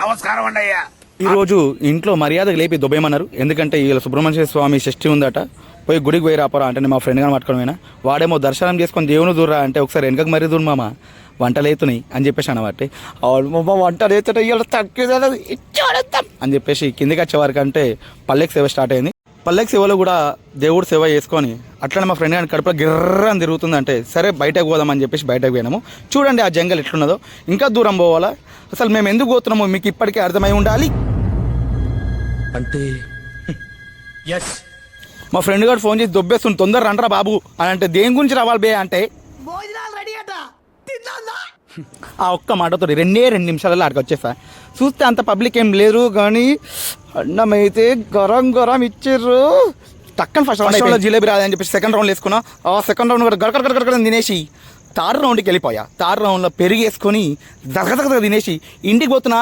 నమస్కారం అండి అయ్యా. ఈ రోజు ఇంట్లో మర్యాదగా లేపి దుబ్బేయమన్నారు. ఎందుకంటే ఇలా సుబ్రహ్మణ్య స్వామి షష్ఠి ఉందట. పోయి గుడికి పోయి రాపరా అంటే మా ఫ్రెండ్ గాని పట్టుకోవడమేనా. వాడేమో దర్శనం చేసుకొని దేవుని దూరా అంటే ఒకసారి వెనకకి మరీ దూరు మామ వంటలు అవుతున్నాయి అని చెప్పేసి అనబట్టి వంటలు అవుతుంటే అని చెప్పేసి కిందికి వచ్చే వరకు అంటే పల్లెకి సేవ స్టార్ట్ అయింది. పల్లెకి సేవలో కూడా దేవుడు సేవ చేసుకొని అట్లనే మా ఫ్రెండ్ గారి కడుపులో గిర్రని తిరుగుతుందంటే సరే బయటకు పోదామని చెప్పేసి బయటకు పోయినాము. చూడండి ఆ జంగల్ ఎట్లున్నదో, ఇంకా దూరం పోవాలా. అసలు మేము ఎందుకు పోతున్నామో మీకు ఇప్పటికే అర్థమై ఉండాలి. అంటే మా ఫ్రెండ్ గారు ఫోన్ చేసి దొబ్బేస్తుంది తొందర రండ్రా బాబు అని అంటే దేని గురించి రావాలి బే అంటే ఆ ఒక్క మాటతో 2 నిమిషాలలో ఆడికి వచ్చేసా. చూస్తే అంత పబ్లిక్ ఏం లేరు కానీ అన్నం అయితే గరం గరం ఇచ్చిర్రు. టక్కన ఫస్ట్ రౌండ్లో జిలేబీ రాదని చెప్పేసి సెకండ్ రౌండ్ వేసుకున్నా. ఆ సెకండ్ రౌండ్ కూడా గడగడ తినేసి థర్డ్ రౌండ్కి వెళ్ళిపోయా. థర్డ్ రౌండ్లో పెరిగేసుకొని దగదగ తినేసి ఇంటికి పోతున్నా.